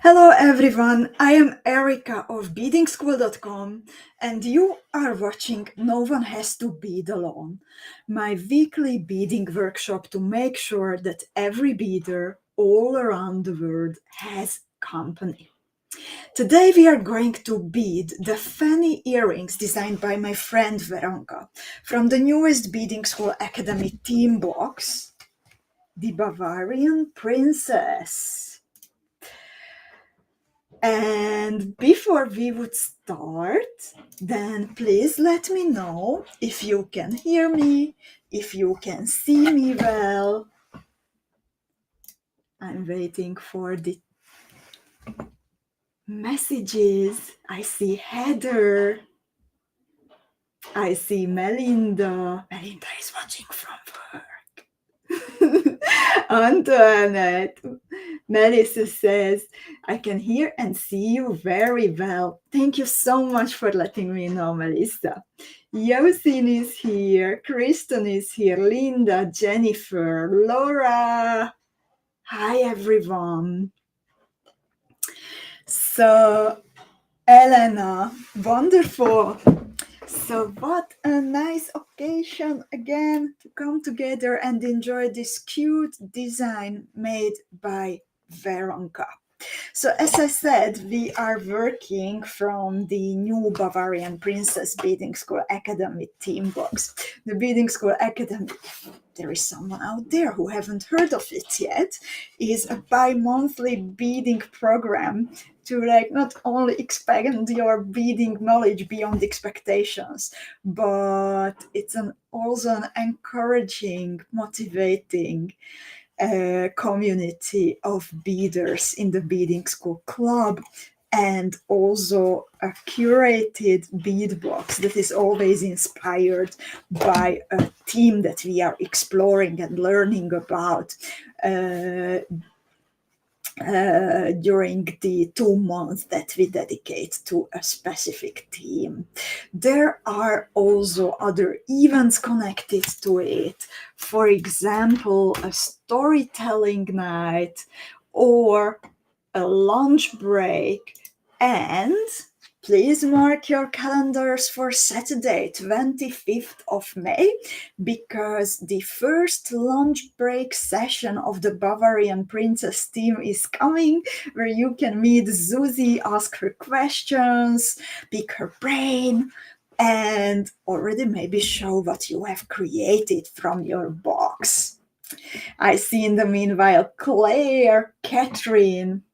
Hello everyone, I am Erika of beadingschool.com and you are watching No One Has to Bead Alone, my weekly beading workshop to make sure that every beader all around the world has company. Today we are going to bead the FANNY earrings designed by my friend Veronka from the newest Beading School Academy theme box, the Bavarian Princess. And before we would start, then please let me know if you can hear me, if you can see me well. I'm waiting for the messages. I see Heather. I see Melinda. Melinda is watching from work. Antoinette. Melissa says, I can hear and see you very well. Thank you so much for letting me know, Melissa. Yosin is here, Kristen is here, Linda, Jennifer, Laura. Hi, everyone. So, Elena, wonderful. So what a nice occasion again to come together and enjoy this cute design made by Veronka. So as I said, we are working from the new Bavarian Princess Beading School Academy theme box. The Beading School Academy, there is someone out there who haven't heard of it yet, is a bi-monthly beading program to not only expand your beading knowledge beyond expectations, but it's also an encouraging, motivating community of beaders in the Beading School Club, and also a curated bead box that is always inspired by a theme that we are exploring and learning about during the 2 months that we dedicate to a specific theme. There are also other events connected to it. For example, a storytelling night or a lunch break, and please mark your calendars for Saturday, 25th of May, because the first lunch break session of the Bavarian Princess team is coming, where you can meet Susie, ask her questions, pick her brain, and already maybe show what you have created from your box. I see in the meanwhile Claire, Catherine,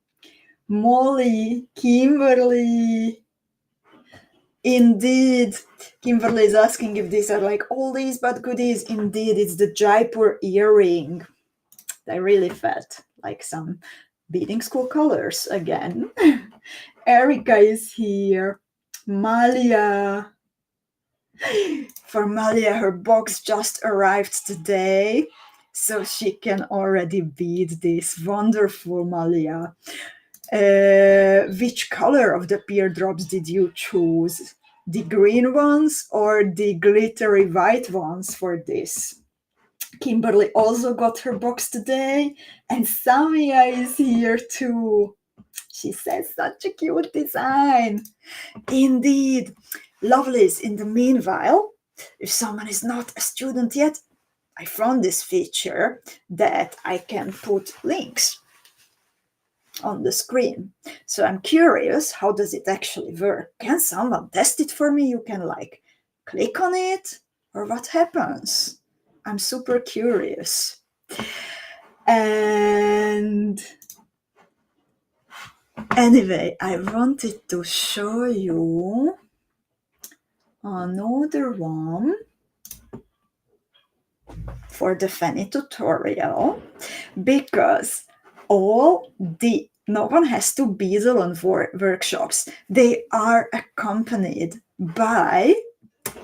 Molly, Kimberly. Indeed, Kimberly is asking if these are like oldies but goodies. Indeed, it's the Jaipur earring. They really felt like some beading school colors again. Erika is here. Malia. For Malia, her box just arrived today, so she can already bead this. Wonderful, Malia. Which color of the pear drops did you choose? The green ones or the glittery white ones for this? Kimberly also got her box today, and Samia is here too. She says such a cute design. Indeed. Lovelies, in the meanwhile, if someone is not a student yet, I found this feature that I can put links on the screen. So I'm curious, how does it actually work? Can someone test it for me? You can click on it, or what happens? I'm super curious. And anyway, I wanted to show you another one for the FANNY tutorial, because all the No One Has to Bead Alone workshops, they are accompanied by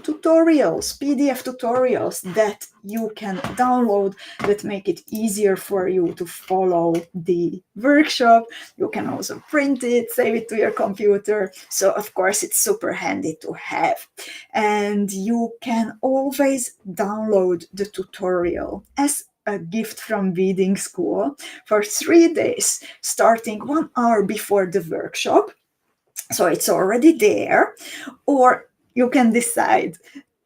tutorials, PDF tutorials that you can download that make it easier for you to follow the workshop. You can also print it, save it to your computer. So of course it's super handy to have. And you can always download the tutorial as a gift from beading school for 3 days, starting 1 hour before the workshop. So it's already there. Or you can decide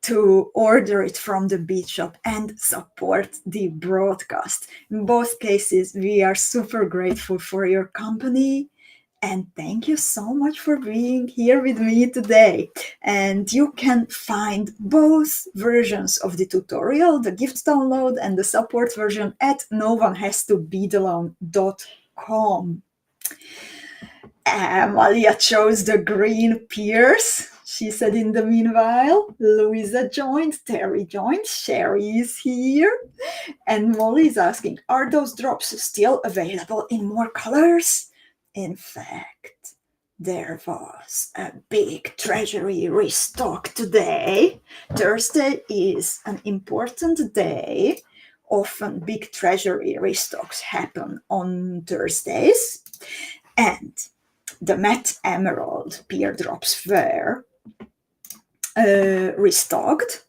to order it from the bead shop and support the broadcast. In both cases, we are super grateful for your company. And thank you so much for being here with me today. And you can find both versions of the tutorial, the gift download and the support version, at nonehastobeadalone.com. Malia chose the green pears, she said in the meanwhile. Louisa joined, Terry joined, Sherry is here. And Molly is asking, are those drops still available in more colors? In fact, there was a big treasury restock today. Thursday is an important day. Often big treasury restocks happen on Thursdays. And the matte emerald pear drops were restocked.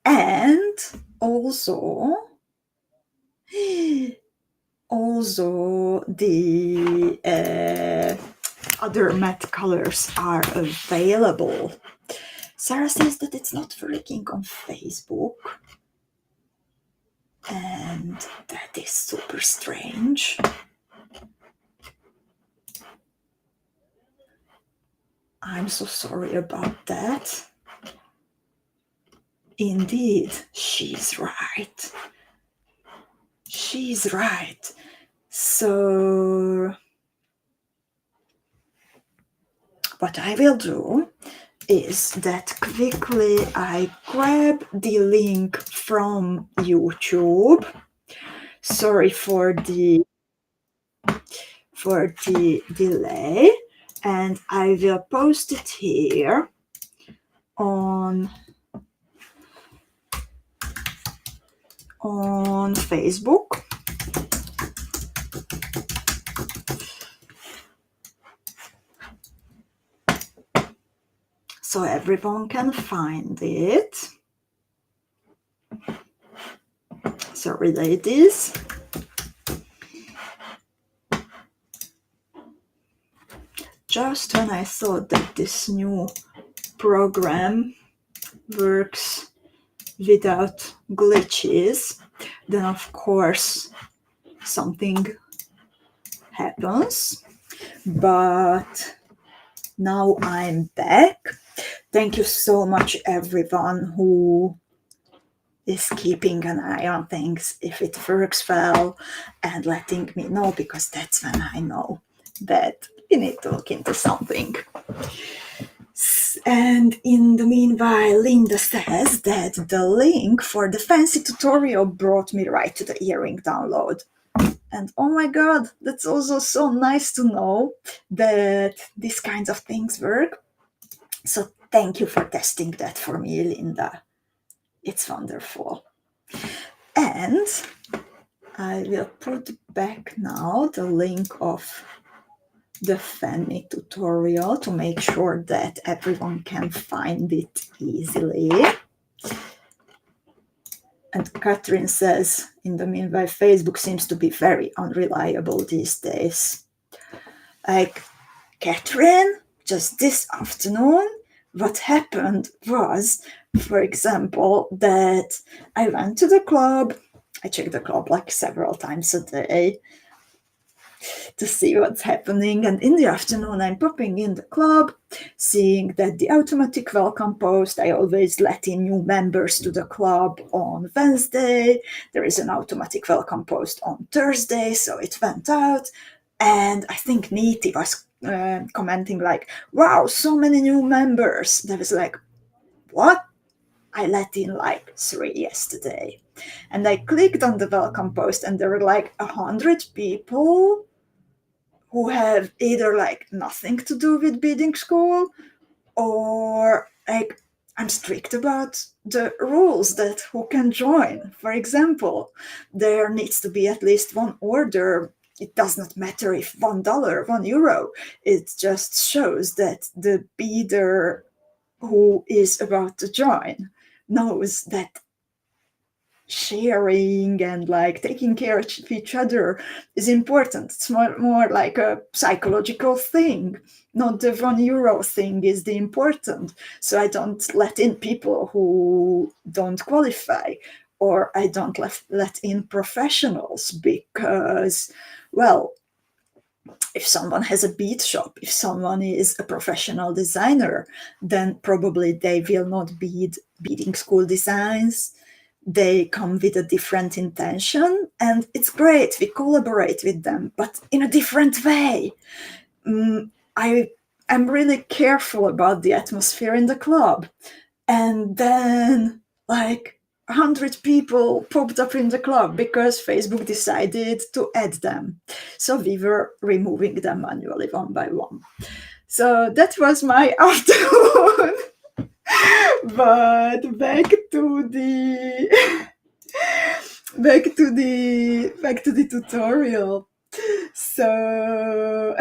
And also the other matte colors are available. Sarah says that it's not working on Facebook, and that is super strange. I'm so sorry about that. Indeed, she's right. She's right. So what I will do is that quickly I grab the link from YouTube. Sorry for the delay, and I will post it here on Facebook. So everyone can find it. Sorry, ladies. Just when I thought that this new program works without glitches, then of course something happens. But now I'm back. Thank you so much, everyone who is keeping an eye on things, if it works well, and letting me know, because that's when I know that we need to look into something. And in the meanwhile, Linda says that the link for the fancy tutorial brought me right to the earring download. And oh my god, that's also so nice to know that these kinds of things work. So thank you for testing that for me, Linda. It's wonderful. And I will put back now the link of the FANNY tutorial to make sure that everyone can find it easily. And Catherine says, in the meanwhile, Facebook seems to be very unreliable these days. Like, Catherine, just this afternoon, what happened was, for example, that I went to the club. I check the club like several times a day to see what's happening. And in the afternoon, I'm popping in the club, seeing that the automatic welcome post, I always let in new members to the club on Wednesday. There is an automatic welcome post on Thursday, so it went out. And I think Neeti was commenting like, wow, so many new members. That was like, what? I let in like 3 yesterday. And I clicked on the welcome post, and there were like 100 people who have either like nothing to do with beading school, or like I'm strict about the rules that who can join. For example, there needs to be at least one order. It does not matter if $1, €1. It just shows that the beader who is about to join knows that sharing and like taking care of each other is important. It's more like a psychological thing, not the €1 thing is the important. So I don't let in people who don't qualify, or I don't let in professionals because, well, if someone has a bead shop, if someone is a professional designer, then probably they will not beading school designs. They come with a different intention, and it's great. We collaborate with them, but in a different way. I am really careful about the atmosphere in the club. And then, like, 100 people popped up in the club because Facebook decided to add them. So we were removing them manually one by one. So that was my afternoon. But back to the tutorial. So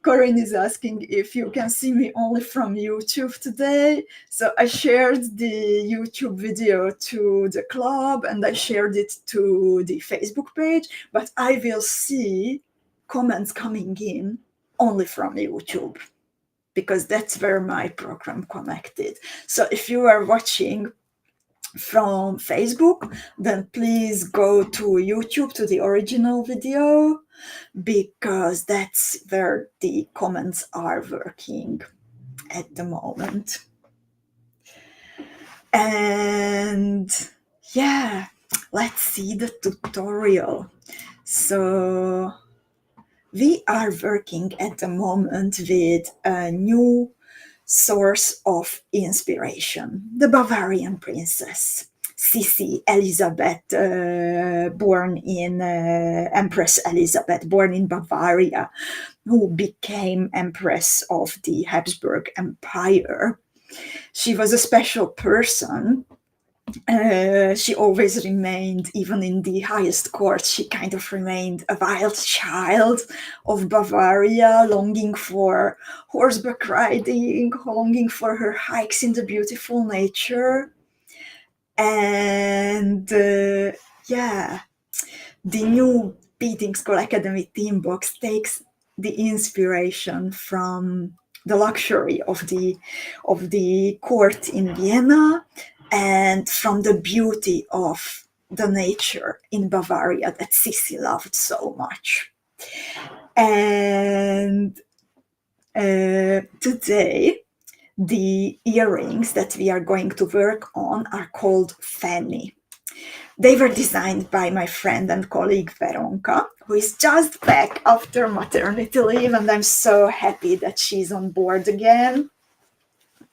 Corinne is asking if you can see me only from YouTube today. So I shared the YouTube video to the club and I shared it to the Facebook page, but I will see comments coming in only from YouTube because that's where my program connected. So if you are watching from Facebook, then please go to YouTube to the original video, because that's where the comments are working at the moment. And yeah, let's see the tutorial. So we are working at the moment with a new source of inspiration, the Bavarian princess, Sisi Elisabeth, born in Empress Elisabeth, born in Bavaria, who became Empress of the Habsburg Empire. She was a special person. She always remained, even in the highest court, she kind of remained a wild child of Bavaria, longing for horseback riding, longing for her hikes in the beautiful nature. And yeah, the new Beading School Academy theme box takes the inspiration from the luxury of the court in Vienna and from the beauty of the nature in Bavaria that Sisi loved so much. And today, the earrings that we are going to work on are called FANNY. They were designed by my friend and colleague Veronka, who is just back after maternity leave, and I'm so happy that she's on board again.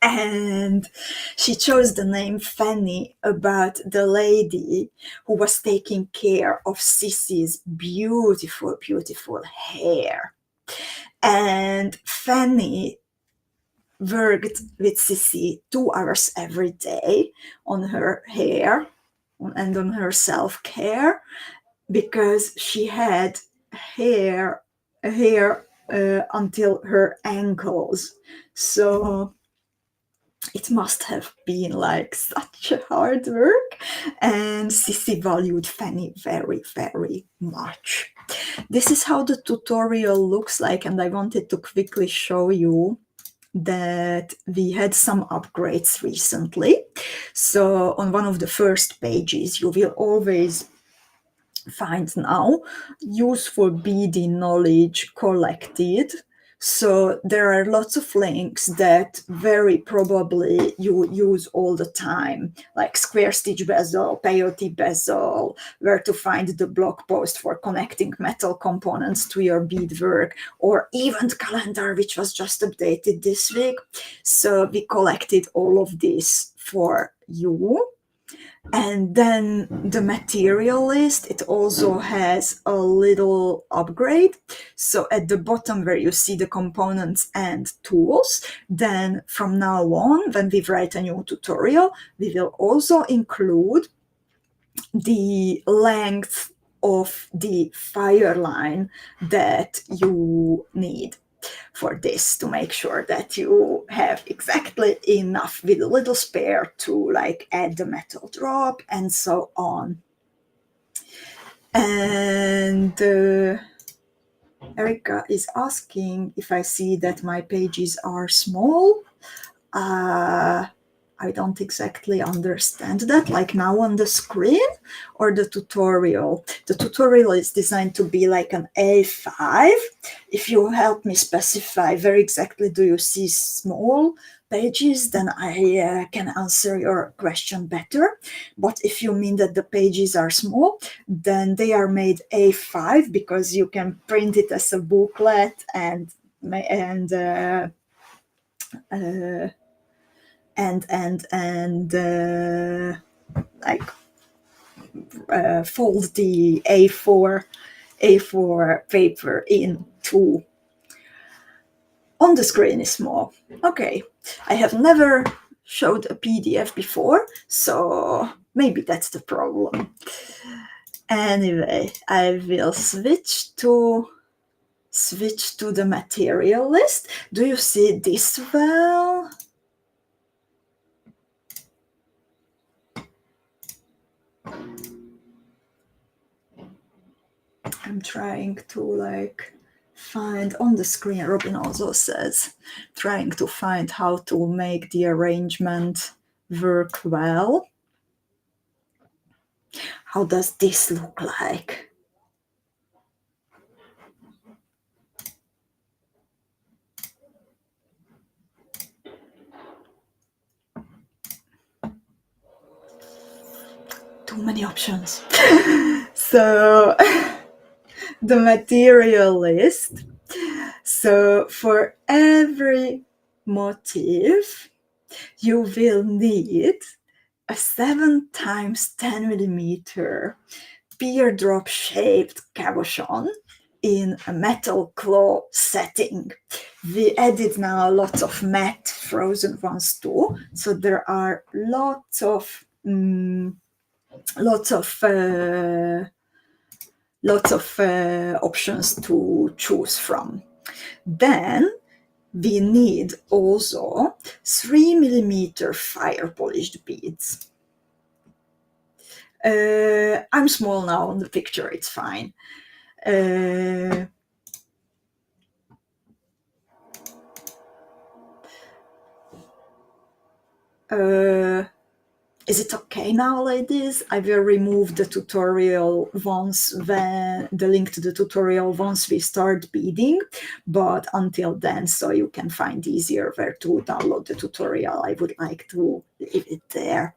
And she chose the name Fanny about the lady who was taking care of Sisi's beautiful, beautiful hair. And Fanny worked with Sisi 2 hours every day on her hair and on her self-care, because she had hair until her ankles. So it must have been like such a hard work, and Sisi valued Fanny very, very much. This is how the tutorial looks like, and I wanted to quickly show you that we had some upgrades recently. So on one of the first pages, you will always find now useful beading knowledge collected. So there are lots of links that very probably you use all the time, like square stitch bezel, peyote bezel, where to find the blog post for connecting metal components to your beadwork, or event calendar, which was just updated this week. So we collected all of this for you. And then the material list, it also has a little upgrade. So at the bottom where you see the components and tools, then from now on, when we write a new tutorial, we will also include the length of the fire line that you need. for this, to make sure that you have exactly enough with a little spare to like add the metal drop and so on. And Erika is asking if I see that my pages are small. I don't exactly understand that, like now on the screen or the tutorial. The tutorial is designed to be like an A5. If you help me specify very exactly, do you see small pages, then I can answer your question better. But if you mean that the pages are small, then they are made A5 because you can print it as a booklet and like fold the A4 paper into. On the screen is small. Okay, I have never showed a PDF before, so maybe that's the problem. Anyway, I will switch to the material list. Do you see this well? I'm trying to like find on the screen. Robin also says trying to find how to make the arrangement work well. How does this look like? Too many options. So the material list. So for every motif, you will need a 7 times 10 millimeter pear drop shaped cabochon in a metal claw setting. We added now lots of matte frozen ones too, so there are lots of options to choose from. Then we need also 3 millimeter fire polished beads. I'm small now on the picture, it's fine. Is it okay now, ladies? I will remove the tutorial once the link to the tutorial once we start beading, but until then, so you can find easier where to download the tutorial, I would like to leave it there.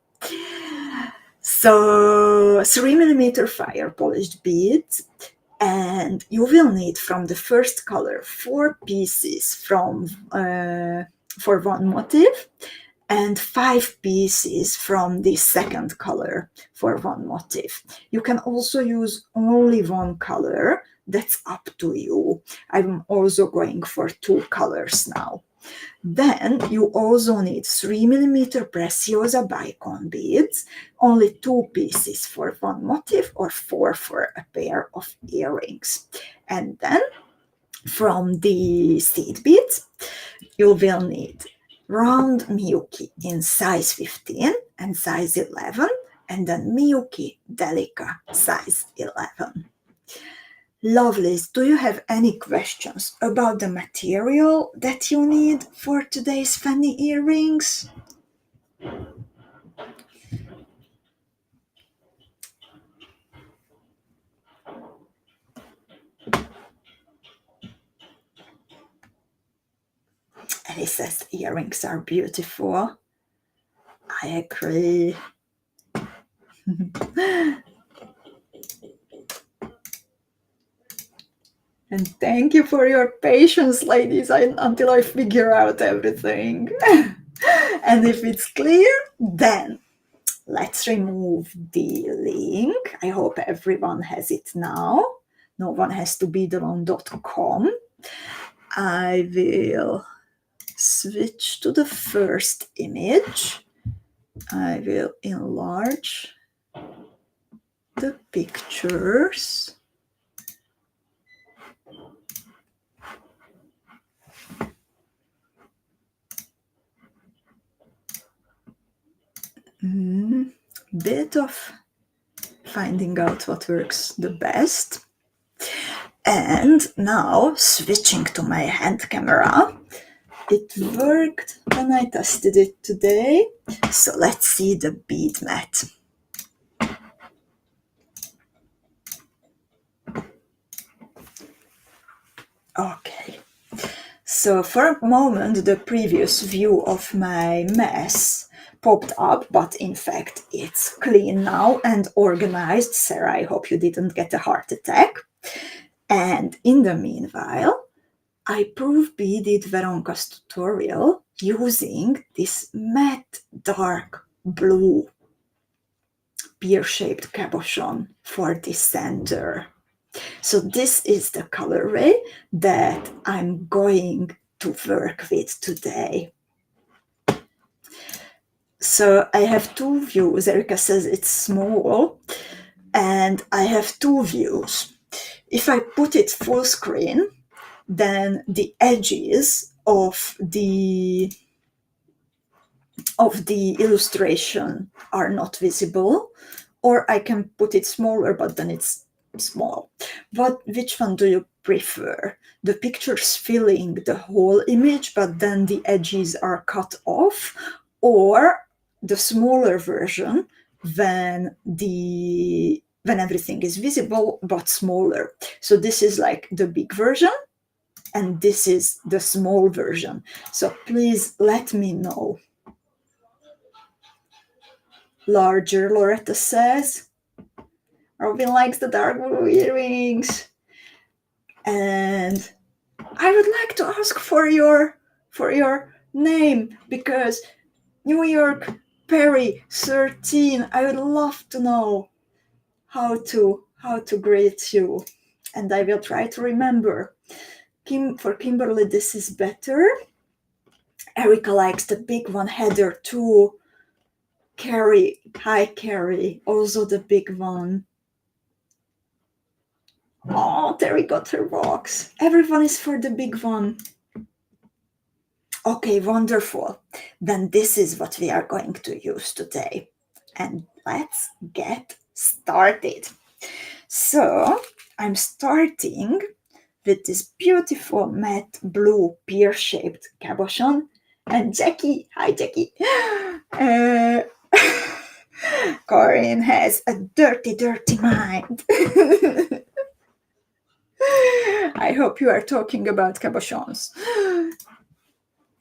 So 3 millimeter fire polished beads, and you will need from the first color 4 pieces from for one motif, and 5 pieces from the second color for one motif. You can also use only one color, that's up to you. I'm also going for 2 colors now. Then you also need 3 millimeter Preciosa bicone beads, only 2 pieces for one motif or 4 for a pair of earrings. And then from the seed beads, you will need round Miyuki in size 15 and size 11, and then Miyuki Delica size 11. Lovelies, do you have any questions about the material that you need for today's FANNY earrings? Ellie says earrings are beautiful. I agree. And thank you for your patience, ladies, until I figure out everything. And if it's clear, then let's remove the link. I hope everyone has it now. No one has to be alone.com. I will switch to the first image. I will enlarge the pictures. bit of finding out what works the best. And now switching to my hand camera. It worked when I tested it today. So let's see the bead mat. Okay. So for a moment, the previous view of my mess popped up, but in fact, it's clean now and organized. Sarah, I hope you didn't get a heart attack. And in the meanwhile, I proof beaded Veronika's tutorial using this matte dark blue pear-shaped cabochon for the center. So this is the colorway that I'm going to work with today. So I have two views. Erika says it's small, and I have two views. If I put it full screen, then the edges of the illustration are not visible, or I can put it smaller, but then it's small. Which one do you prefer? The pictures filling the whole image, but then the edges are cut off, or the smaller version when everything is visible but smaller? So this is like the big version, and this is the small version. So please let me know. Larger, Loretta says. Robin likes the dark blue earrings. And I would like to ask for your name, because New York Perry 13. I would love to know how to greet you, and I will try to remember. For Kimberly, this is better. Erika likes the big one. Heather too. Carrie, hi Carrie, also the big one. Oh, Terry got her box. Everyone is for the big one. Okay, wonderful. Then this is what we are going to use today. And let's get started. So I'm starting with this beautiful matte blue pear-shaped cabochon. And Jackie, hi Jackie. Corinne has a dirty, dirty mind. I hope you are talking about cabochons.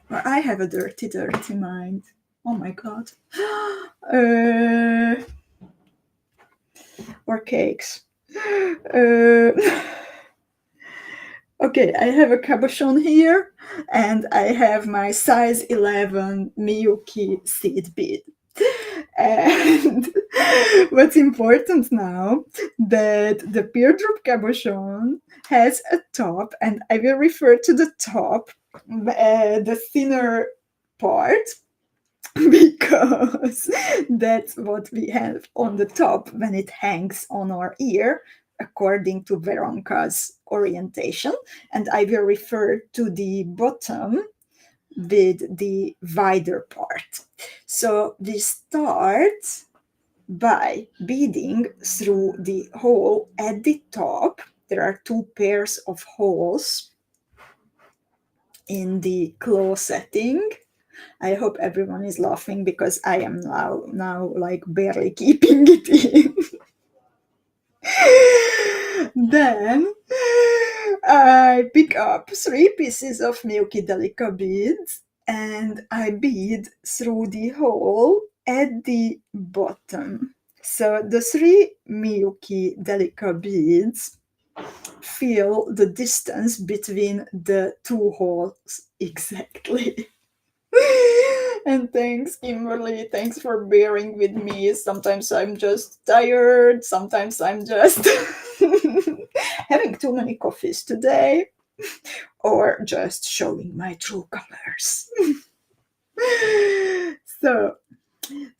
Well, I have a dirty, dirty mind. Oh my god. Or cakes. Okay, I have a cabochon here, and I have my size 11 Miyuki seed bead. And what's important now, that the pear drop cabochon has a top, and I will refer to the top, the thinner part, because that's what we have on the top when it hangs on our ear, according to Veronika's orientation. And I will refer to the bottom with the wider part. So we start by beading through the hole at the top. There are two pairs of holes in the claw setting. I hope everyone is laughing, because I am now like barely keeping it in. Then I pick up 3 pieces of Miyuki Delica beads, and I bead through the hole at the bottom. So the 3 Miyuki Delica beads fill the distance between the 2 holes exactly. And thanks, Kimberly. Thanks for bearing with me. Sometimes I'm just tired. Sometimes I'm just having too many coffees today, or just showing my true colors. So,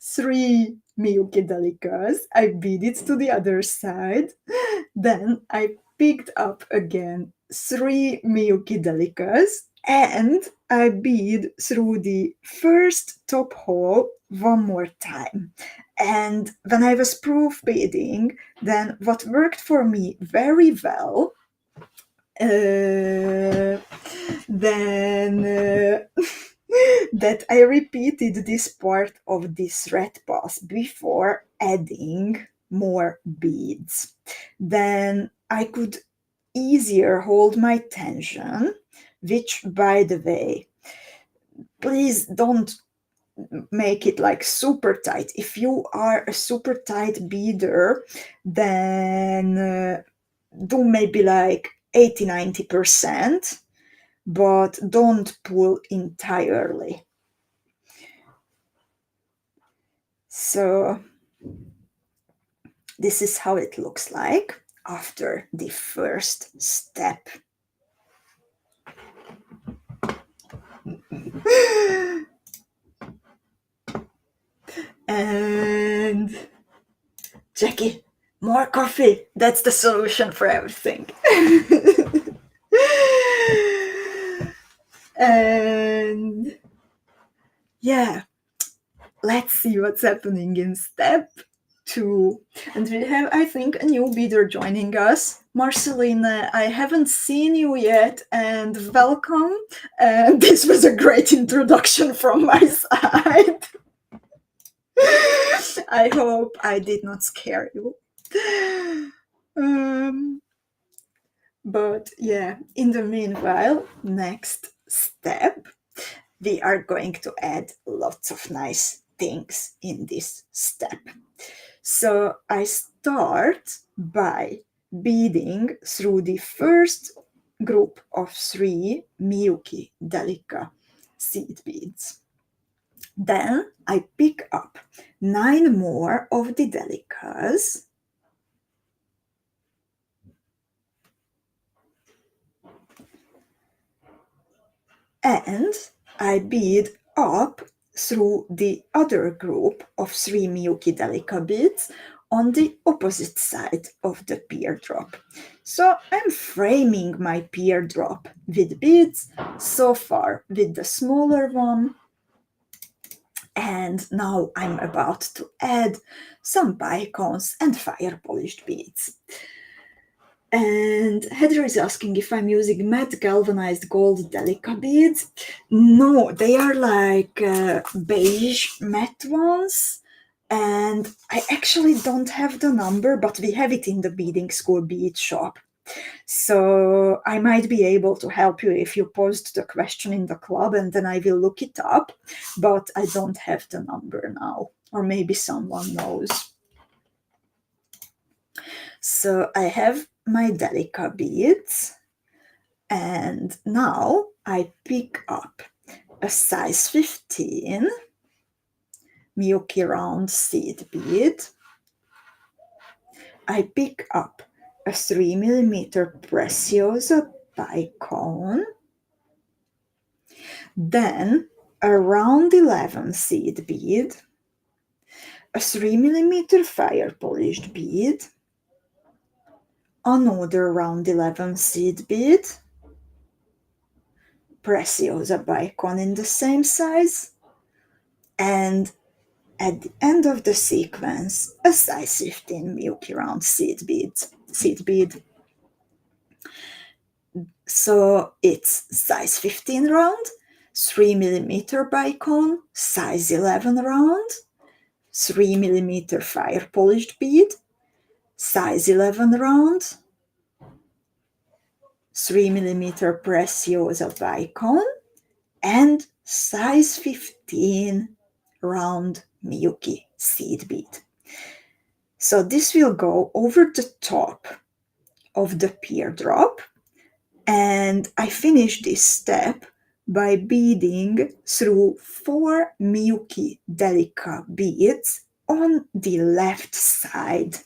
3 Miyuki Delicas. I beaded to the other side. Then I picked up again 3 Miyuki Delicas, And I bead through the first top hole one more time. And when I was proof beading, then what worked for me very well, then that I repeated this part of this thread pass before adding more beads. Then I could easier hold my tension, which, by the way, please don't make it like super tight. If you are a super tight beader, then do maybe like 80-90%, but don't pull entirely. So this is how it looks like after the first step. And Jackie, more coffee. That's the solution for everything. And yeah, let's see what's happening in step 2. And we have, I think, a new beader joining us. Marcelina, I haven't seen you yet, and welcome. And this was a great introduction from my side. I hope I did not scare you. But yeah, in the meanwhile, next step, we are going to add lots of nice things in this step. So I start by beading through the first group of 3 Miyuki Delica seed beads. Then I pick up 9 more of the Delicas, and I bead up through the other group of 3 Miyuki Delica beads on the opposite side of the pear drop. So I'm framing my pear drop with beads, so far with the smaller one, and now I'm about to add some bicones and fire polished beads. And Heather is asking if I'm using matte galvanized gold Delica beads. No, they are like beige matte ones. And I actually don't have the number, but we have it in the beading school bead shop. So I might be able to help you if you post the question in the club, and then I will look it up. But I don't have the number now, or maybe someone knows. So I have my Delica beads, and now I pick up a size 15 Miyuki round seed bead. I pick up a 3mm Preciosa bicone, then a round 11 seed bead, a 3mm fire polished bead, another round 11 seed bead, Preciosa bicone in the same size, and at the end of the sequence, a size 15 Miyuki round seed bead. So it's size 15 round, 3mm bicone, size 11 round, 3mm fire polished bead, size 11 round, 3mm Preciosa bicone, and size 15 round Miyuki seed bead. So this will go over the top of the pear drop, and I finish this step by beading through 4 Miyuki Delica beads on the left side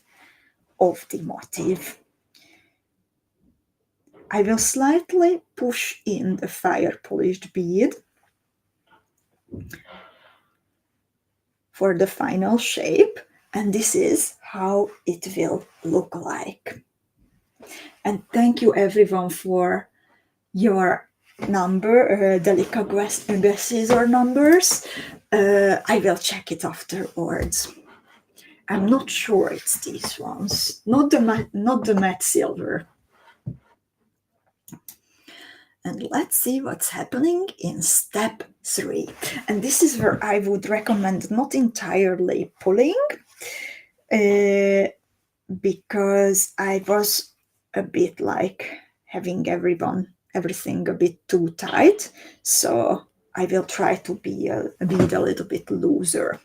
of the motif. I will slightly push in the fire polished bead for the final shape, and this is how it will look like. And thank you everyone for your Delica guesses or numbers. I will check it afterwards. I'm not sure it's these ones, not the matte silver. And let's see what's happening in step 3. And this is where I would recommend not entirely pulling, because I was a bit like having everything a bit too tight. So I will try to be a little bit looser.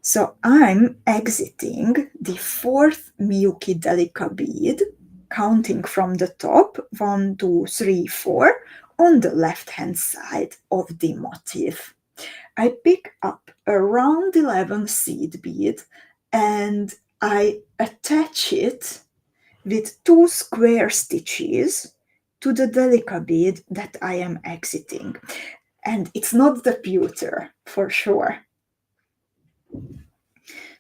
So I'm exiting the 4th Miyuki Delica bead, counting from the top, 1, 2, 3, 4, on the left-hand side of the motif. I pick up a round 11 seed bead and I attach it with 2 square stitches to the Delica bead that I am exiting. And it's not the pewter, for sure.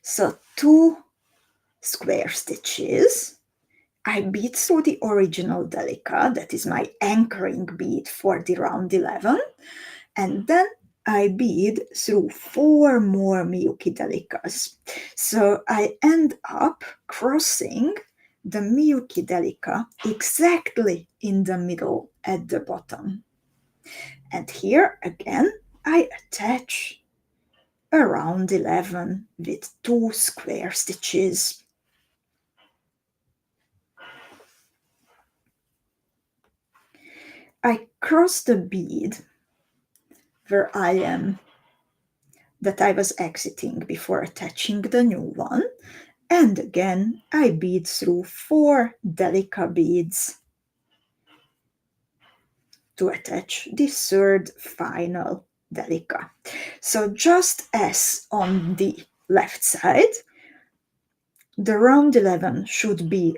So 2 square stitches. I bead through the original Delica, that is my anchoring bead for the round 11, and then I bead through 4 more Miyuki Delicas. So I end up crossing the Miyuki Delica exactly in the middle at the bottom. And here again I attach a round 11 with 2 square stitches. I cross the bead where that I was exiting before attaching the new one, and again I bead through 4 Delica beads to attach the 3rd final Delica. So just as on the left side, the round 11 should be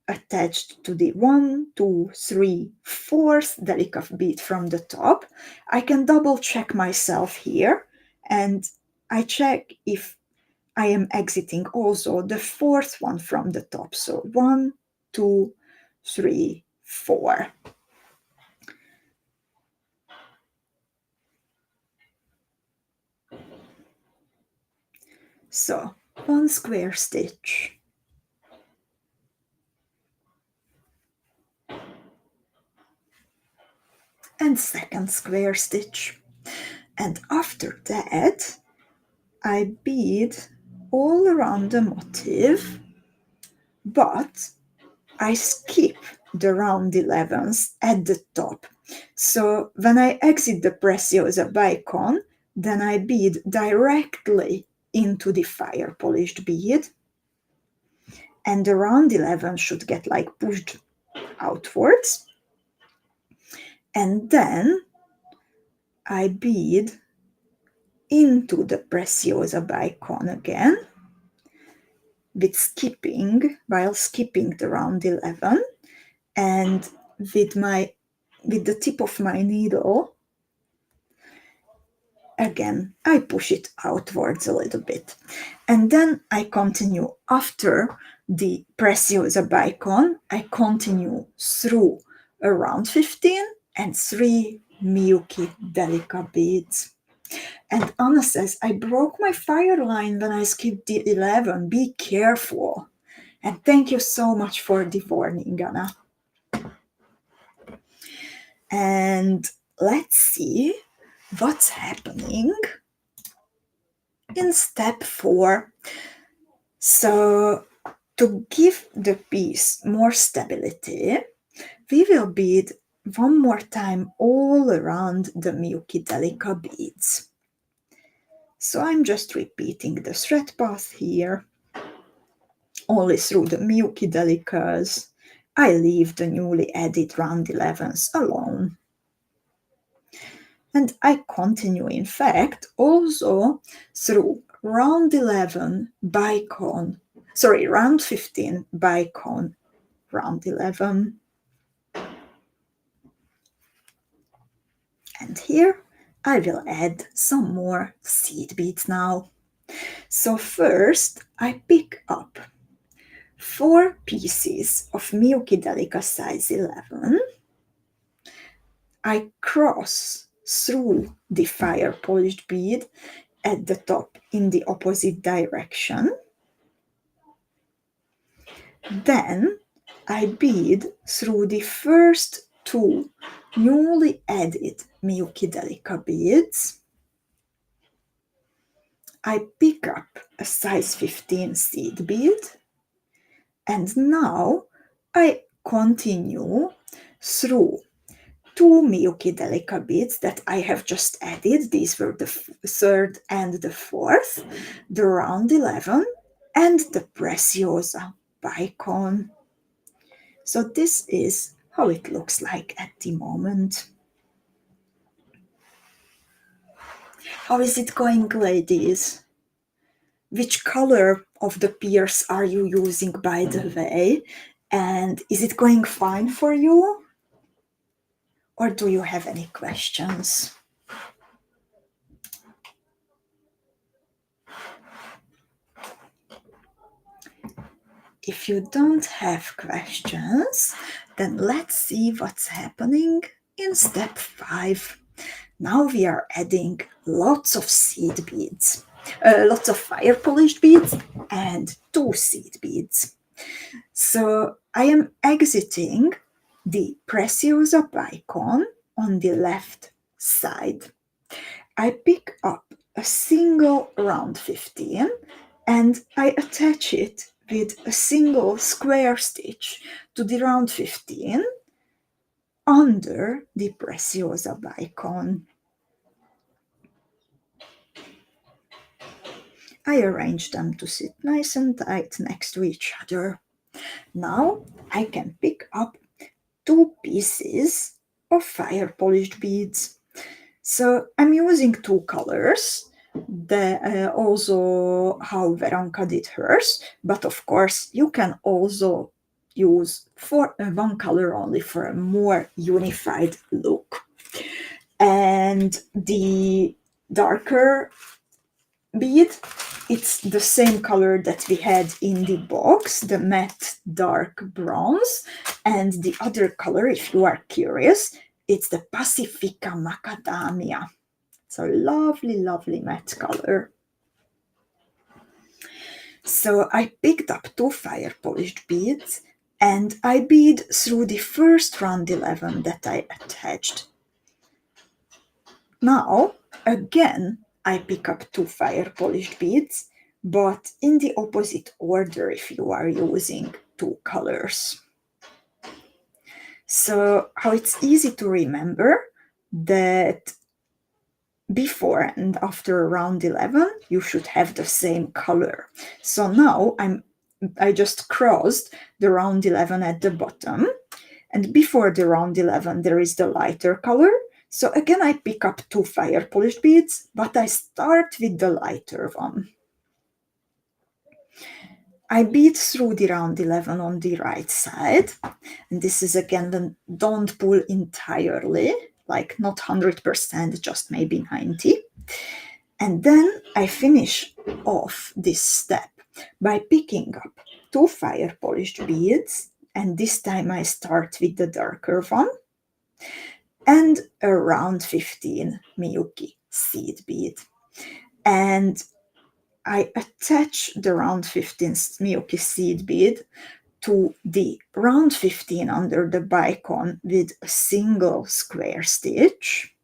attached to the 1, 2, 3, 4th Delica bead from the top. I can double check myself here, and I check if I am exiting also the 4th one from the top. So 1, 2, 3, 4. So 1 square stitch, and 2nd square stitch. And after that, I bead all around the motif, but I skip the round 11s at the top. So when I exit the Preciosa bicone, then I bead directly into the fire polished bead, and the round 11 should get like pushed outwards. And then I bead into the Preciosa bicone again while skipping the round 11, and with the tip of my needle again I push it outwards a little bit, and then I continue after the Preciosa bicone. I continue through around 15 and 3 Miyuki Delica beads. And Anna says, I broke my fire line when I skipped the 11. Be careful. And thank you so much for the warning, Anna. And let's see what's happening in step 4. So to give the piece more stability, we will bead one more time all around the Miyuki Delica beads. So I'm just repeating the thread path here, only through the Miyuki Delicas. I leave the newly added round 11s alone. And I continue, in fact, also through round 11 bicone, round 15 bicone, round 11. And here I will add some more seed beads now. So first I pick up 4 pieces of Miyuki Delica size 11. I cross through the fire polished bead at the top in the opposite direction. Then I bead through the first two newly added Miyuki Delica beads. I pick up a size 15 seed bead, and now I continue through two Miyuki Delica beads that I have just added. These were the third and the fourth, the round 11, and the Preciosa bicone. So this is how it looks like at the moment. How is it going, ladies? Which color of the pears are you using, by the way? And is it going fine for you? Or do you have any questions? If you don't have questions, then let's see what's happening in step 5. Now we are adding lots of seed beads, lots of fire polished beads and 2 seed beads. So I am exiting the Preciosa bicone on the left side. I pick up a single round 15 and I attach it with a single square stitch to the round 15 under the Preciosa bicone. I arrange them to sit nice and tight next to each other. Now I can pick up 2 pieces of fire polished beads. So I'm using 2 colors, also how Veronka did hers, but of course you can also use one color only for a more unified look. And the darker bead, it's the same color that we had in the box, the matte dark bronze, and the other color, if you are curious, it's the Pacifica Macadamia. It's a lovely, lovely matte color. So I picked up 2 fire polished beads and I bead through the first round 11 that I attached. Now, again, I pick up 2 fire polished beads, but in the opposite order if you are using 2 colors. So how it's easy to remember that before and after round 11 you should have the same color. So now I just crossed the round 11 at the bottom, and before the round 11 there is the lighter color. So again I pick up 2 fire polished beads, but I start with the lighter one. I bead through the round 11 on the right side, and this is again the don't pull entirely, like not 100%, just maybe 90. And then I finish off this step by picking up 2 fire polished beads, and this time I start with the darker one, and a round 15 Miyuki seed bead. And I attach the round 15 Miyuki seed bead to the round 15 under the bicone with a single square stitch.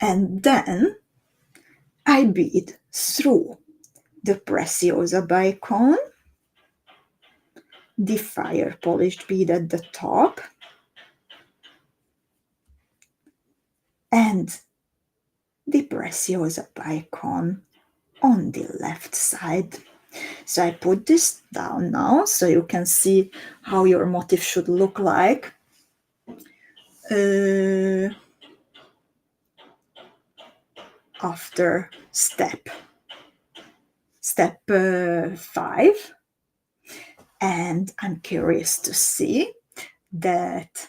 And then I bead through the Preciosa bicone, the fire polished bead at the top, and the Preciosa bicone on the left side. So I put this down now so you can see how your motif should look like. After step 5, and I'm curious to see that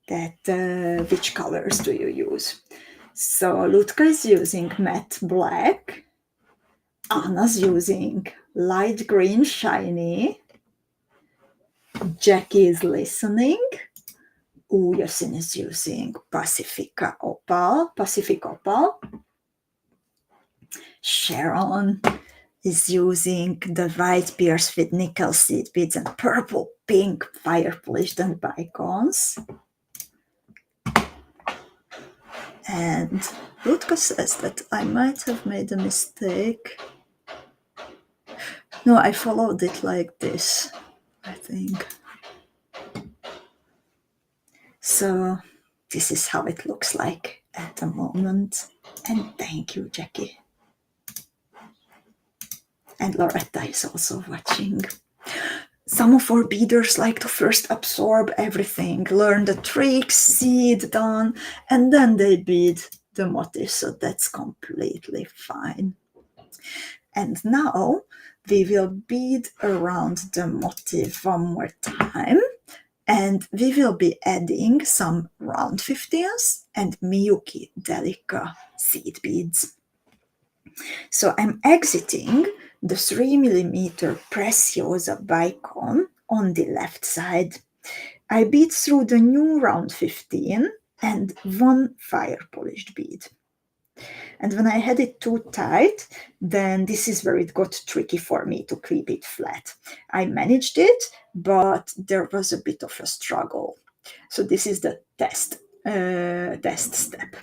which colors do you use. So Lutka is using matte black, Anna's using light green shiny. Jackie is listening. Yasin is using Pacific Opal. Sharon is using the white pears with nickel seed beads and purple pink fire polished and bicons. And Rutka says that I might have made a mistake. No, I followed it like this, I think. So this is how it looks like at the moment. And thank you, Jackie. And Loretta is also watching. Some of our beaders like to first absorb everything, learn the tricks, see it done, and then they bead the motif, so that's completely fine. And now we will bead around the motif one more time, and we will be adding some round 15s and Miyuki Delica seed beads. So I'm exiting the 3mm Preciosa bicone on the left side. I bead through the new round 15 and one fire polished bead. And when I had it too tight, then this is where it got tricky for me to keep it flat. I managed it, but there was a bit of a struggle. So this is the test step.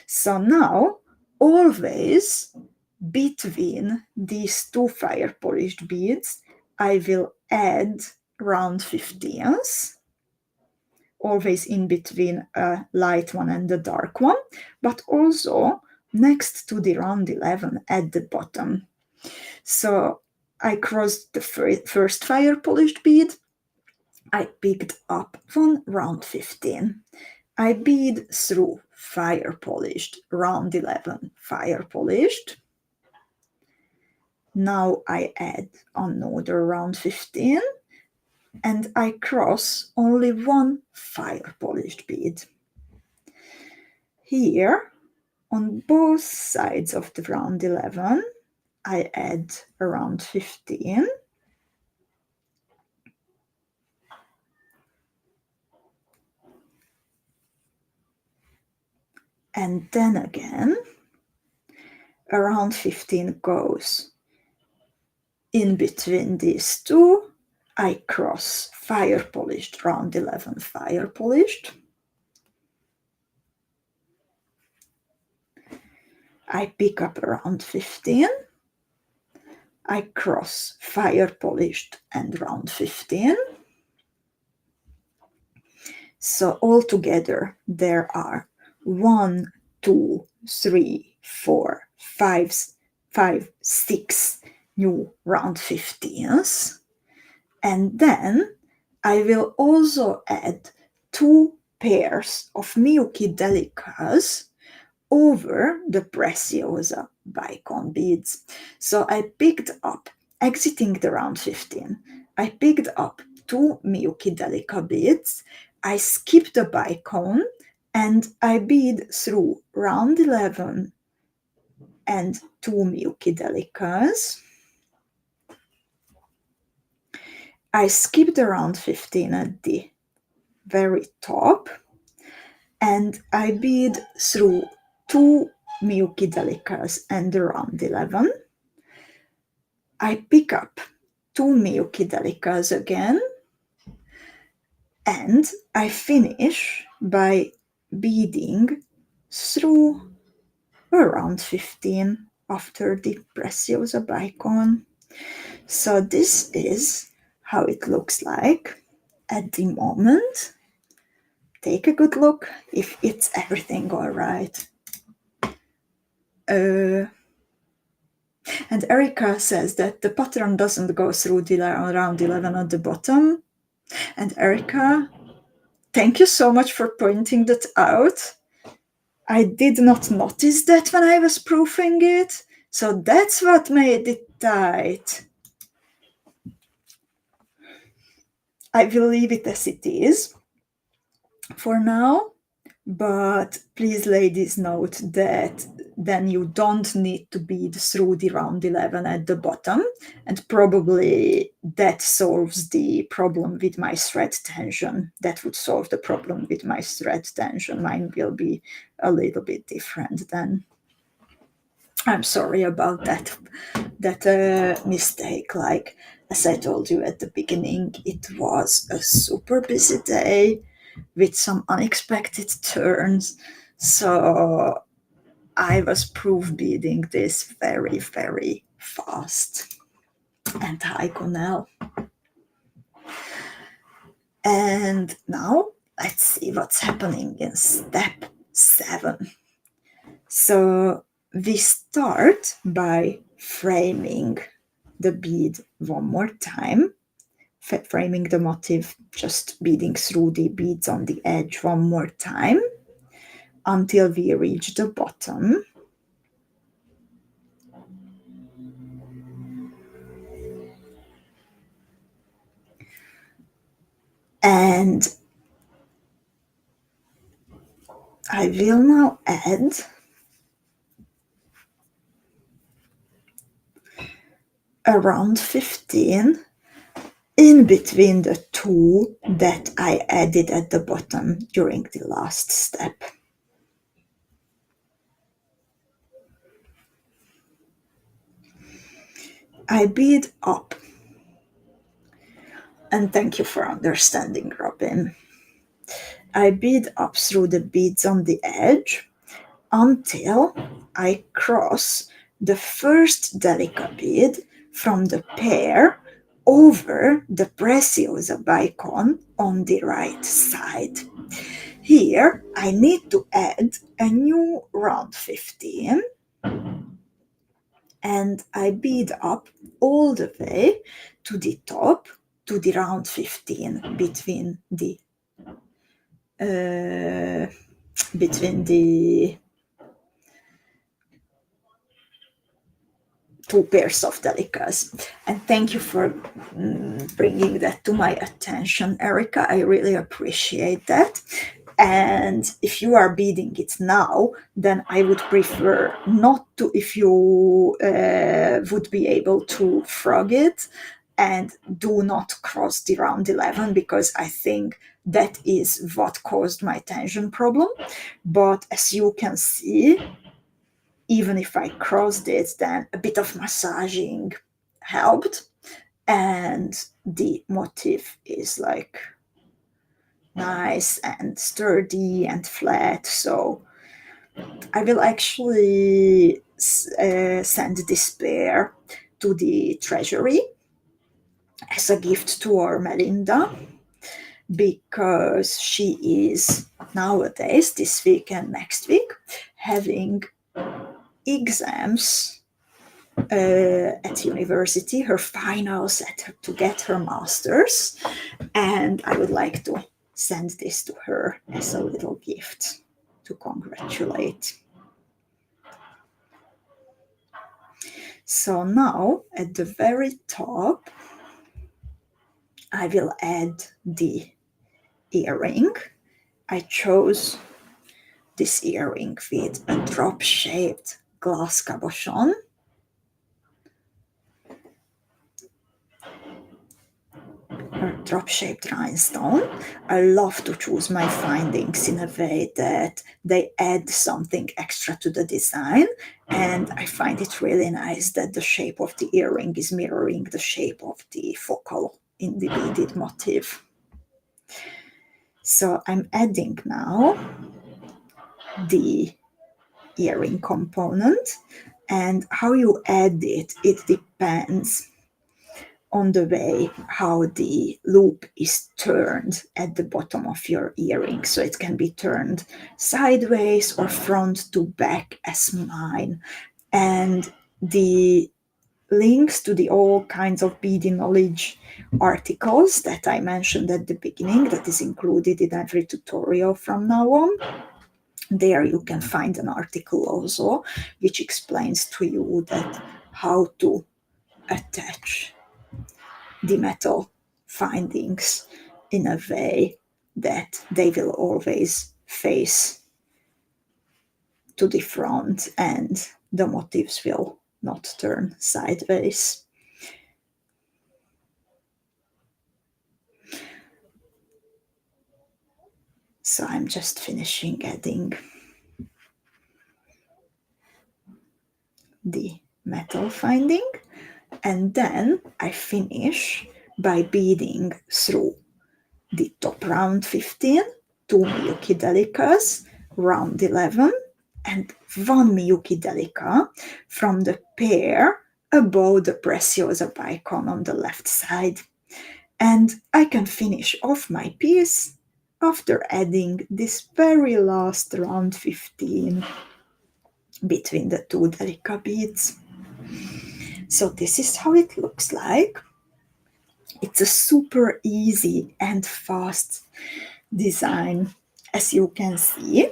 So now, always between these two fire polished beads, I will add round 15s, always in between a light one and a dark one, but also next to the round 11 at the bottom. So I crossed the first fire polished bead, I picked up one round 15. I bead through fire polished, round 11 fire polished. Now I add another round 15 and I cross only one fire polished bead. Here, on both sides of the round 11, I add a round 15. And then again, a round 15 goes in between these two. I cross fire polished, round 11 fire polished. I pick up around 15. I cross fire polished and round 15. So altogether there are 1, 2, 3, 4, 5, 6 new round 15s. And then I will also add 2 pairs of Miyuki Delicas over the Preciosa bicone beads. So I picked up, exiting the round 15, I picked up 2 Miyuki Delica beads, I skipped the bicone, and I bead through round 11 and 2 Miyuki Delicas. I skipped the round 15 at the very top, and I bead through 2 Miyuki Delicas and the round 11. I pick up 2 Miyuki Delicas again, and I finish by beading through around 15 after the Preciosa bicone. So this is how it looks like at the moment. Take a good look if it's everything all right. And Erika says that the pattern doesn't go through the round 11 at the bottom. And Erika, thank you so much for pointing that out. I did not notice that when I was proofing it, so that's what made it tight. I will leave it as it is for now, But please, ladies, note that then you don't need to bead through the round 11 at the bottom, and probably that solves the problem with my thread tension. That would solve the problem with my thread tension. Mine will be a little bit different then. I'm sorry about that mistake. Like, as I told you at the beginning, it was a super busy day with some unexpected turns. So I was proof beading this very, very fast and diagonal. And now let's see what's happening in step 7. So we start by framing the bead one more time, framing the motif, just beading through the beads on the edge one more time until we reach the bottom. And I will now add around 15 in between the 2 that I added at the bottom during the last step. I bead up. And thank you for understanding, Robin. I bead up through the beads on the edge until I cross the first Delica bead from the pear over the Preciosa bicone on the right side. Here I need to add a new round 15, and I bead up all the way to the top, to the round 15 between the two pairs of delicas. And thank you for bringing that to my attention, Erika. I really appreciate that. And if you are beading it now, then I would prefer not to, if you would be able to frog it, and do not cross the round 11, because I think that is what caused my tension problem. But as you can see, even if I crossed it, then a bit of massaging helped, and the motif is like nice and sturdy and flat. So I will actually send this pair to the treasury as a gift to our Melinda, because she is nowadays, this week and next week, having exams at university, her finals to get her master's, and I would like to send this to her as a little gift to congratulate. So now at the very top, I will add the earring. I chose this earring with a drop-shaped glass cabochon. A drop-shaped rhinestone. I love to choose my findings in a way that they add something extra to the design, and I find it really nice that the shape of the earring is mirroring the shape of the focal in the beaded motif. So I'm adding now the earring component, and how you add it depends on the way how the loop is turned at the bottom of your earring. So it can be turned sideways or front to back as mine. And the links to the all kinds of beading knowledge articles that I mentioned at the beginning, that is included in every tutorial from now on. There you can find an article also which explains to you that how to attach the metal findings in a way that they will always face to the front and the motifs will not turn sideways. So I'm just finishing adding the metal finding, and then I finish by beading through the top round 15, 2 Miyuki Delicas, round 11, and 1 Miyuki Delica from the pear above the Preciosa bicone on the left side. And I can finish off my piece after adding this very last round 15 between the two Delica beads. So this is how it looks like. It's a super easy and fast design, as you can see.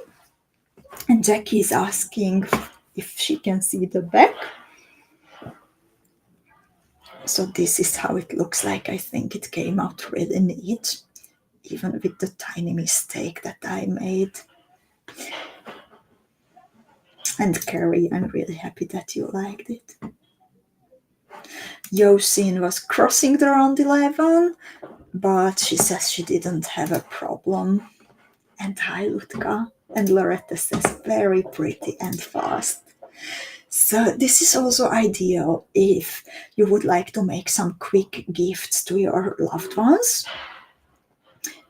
And Jackie is asking if she can see the back. So this is how it looks like. I think it came out really neat, even with the tiny mistake that I made. And Carrie, I'm really happy that you liked it. Yosin was crossing the round 11, but she says she didn't have a problem. And hi, Lutka. And Loretta says, very pretty and fast. So this is also ideal if you would like to make some quick gifts to your loved ones.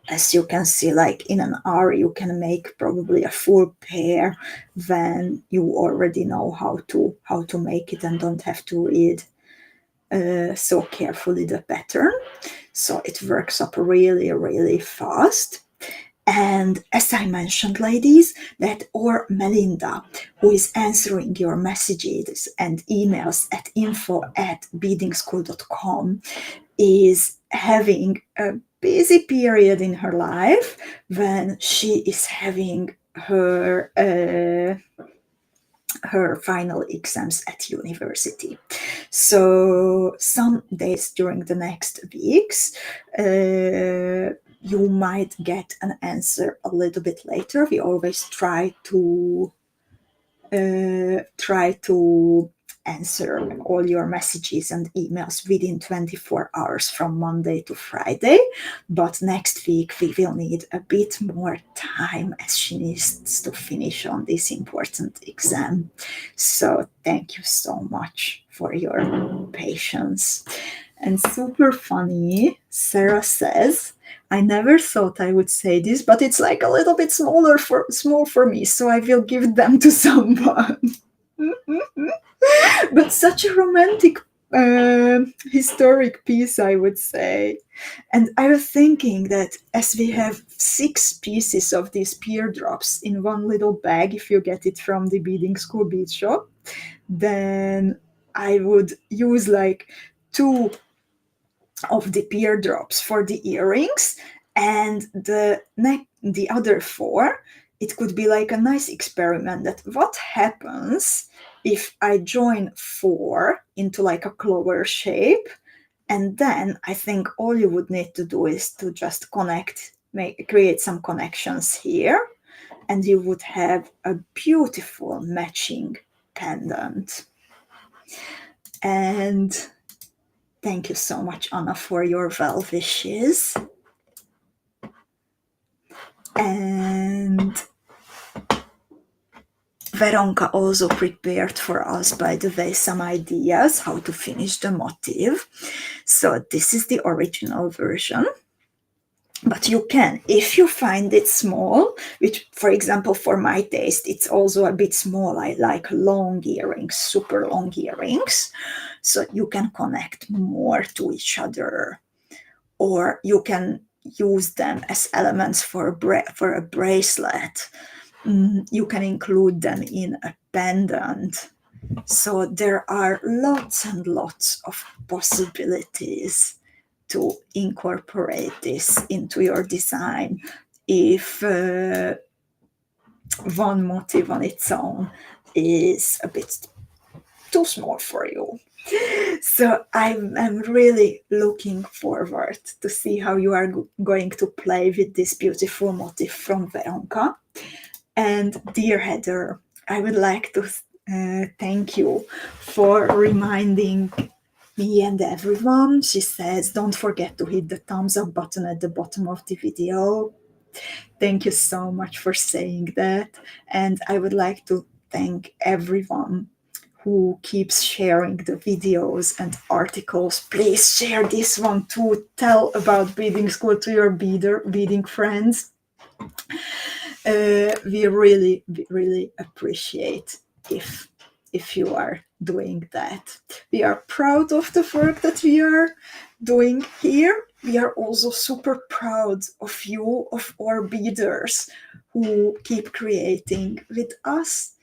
As you can see, like in an hour, you can make probably a full pair when you already know how to make it and don't have to read so carefully the pattern. So it works up really, really fast. And as I mentioned, ladies, that or Melinda, who is answering your messages and emails at info@beadingschool.com, is having a busy period in her life when she is having her final exams at university. So some days during the next weeks, you might get an answer a little bit later. We always try to answer all your messages and emails within 24 hours from Monday to Friday. But next week we will need a bit more time as she needs to finish on this important exam. So thank you so much for your patience. And super funny, Sarah says, I never thought I would say this, but it's like a little bit small for me, so I will give them to someone. But such a romantic, historic piece, I would say. And I was thinking that as we have 6 pieces of these pear drops in one little bag, if you get it from the beading school bead shop, then I would use like 2 of the pear drops for the earrings, and the other 4, it could be like a nice experiment that what happens if I join 4 into like a clover shape, and then I think all you would need to do is to just create some connections here, and you would have a beautiful matching pendant. And thank you so much, Anna, for your well wishes. And Veronka also prepared for us, by the way, some ideas how to finish the motif. So this is the original version. But you can, if you find it small, which, for example, for my taste, it's also a bit small. I like long earrings, super long earrings. So you can connect more to each other. Or you can use them as elements for a bracelet. You can include them in a pendant. So there are lots and lots of possibilities to incorporate this into your design if one motif on its own is a bit too small for you. So I'm really looking forward to see how you are going to play with this beautiful motif from Veronka. And dear Heather, I would like to thank you for reminding me and everyone. She says, don't forget to hit the thumbs up button at the bottom of the video. Thank you so much for saying that. And I would like to thank everyone who keeps sharing the videos and articles. Please share this one too. Tell about beading school to your beading friends. We really appreciate if you are doing that. We are proud of the work that we are doing here. We are also super proud of you, of our beaders who keep creating with us.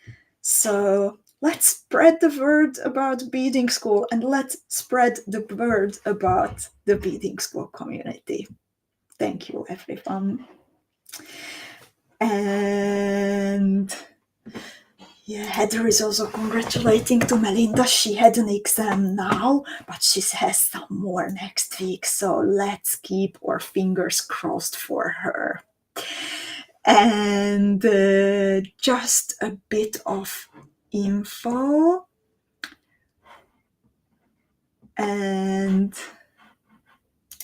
So let's spread the word about beading school, and let's spread the word about the beading school community. Thank you, everyone. And yeah, Heather is also congratulating to Melinda. She had an exam now, but she has some more next week. So let's keep our fingers crossed for her. And just a bit of info. And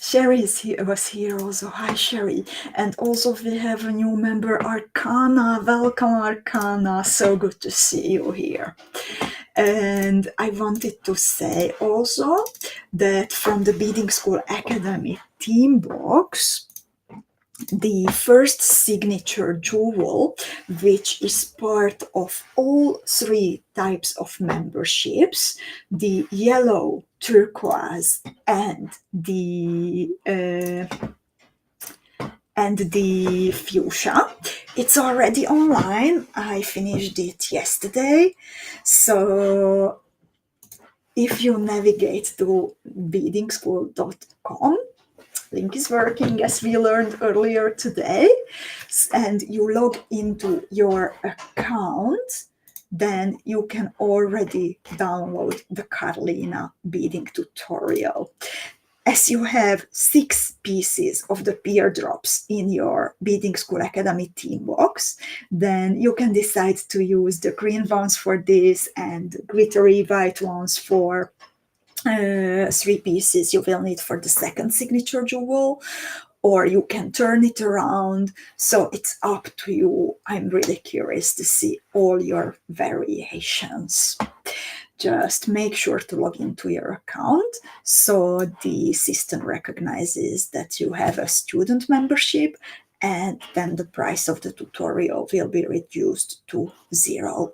Sherry was here also. Hi, Sherry. And also we have a new member, Arcana. Welcome, Arcana. So good to see you here. And I wanted to say also that from the Beading School Academy team box, the first signature jewel, which is part of all three types of memberships, the yellow, turquoise, and the fuchsia. It's already online. I finished it yesterday. So if you navigate to beadingschool.com, link is working as we learned earlier today, and you log into your account, then you can already download the Carlina beading tutorial. As you have 6 pieces of the pear drops in your Beading School Academy team box, then you can decide to use the green ones for this and glittery white ones for 3 pieces you will need for the second signature jewel, or you can turn it around. So it's up to you. I'm really curious to see all your variations. Just make sure to log into your account so the system recognizes that you have a student membership, and then the price of the tutorial will be reduced to 0.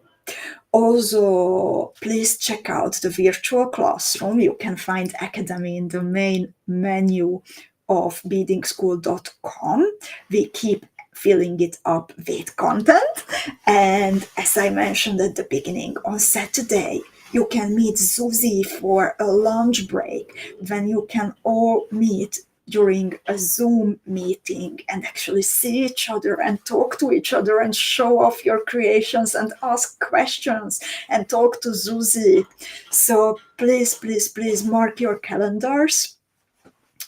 Also, please check out the virtual classroom. You can find Academy in the main menu of beadingschool.com. We keep filling it up with content. And as I mentioned at the beginning, on Saturday, you can meet Susie for a lunch break when you can all meet during a Zoom meeting and actually see each other and talk to each other and show off your creations and ask questions and talk to Susie. So please mark your calendars.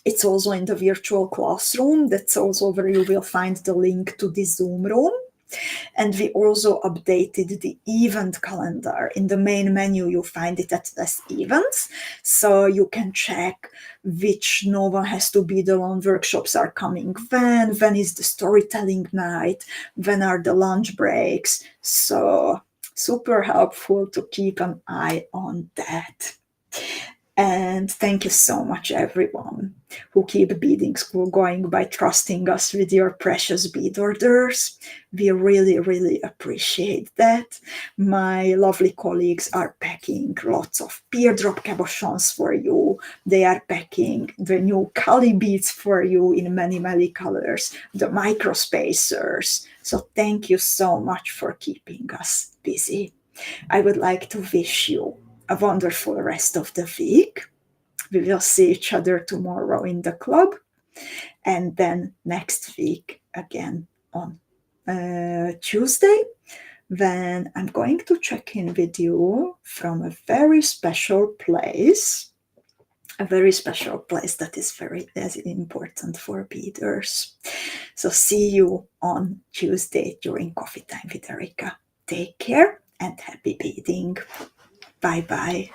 It's also in the virtual classroom. That's also where you will find the link to the Zoom room. And we also updated the event calendar. In the main menu, you find it at less events. So you can check which No One Has to Be Alone workshops are coming when is the storytelling night, when are the lunch breaks. So super helpful to keep an eye on that. And thank you so much, everyone who keep Beading School going by trusting us with your precious bead orders. We really appreciate that. My lovely colleagues are packing lots of pear drop cabochons for you. They are packing the new Kali beads for you in many colors, the micro spacers. So thank you so much for keeping us busy. I would like to wish you a wonderful rest of the week. We will see each other tomorrow in the club, and then next week again on Tuesday, when I'm going to check in with you from a very special place. a very special place that is very important for beaders. So see you on Tuesday during Coffee Time with Erika. Take care and happy beading. Bye bye.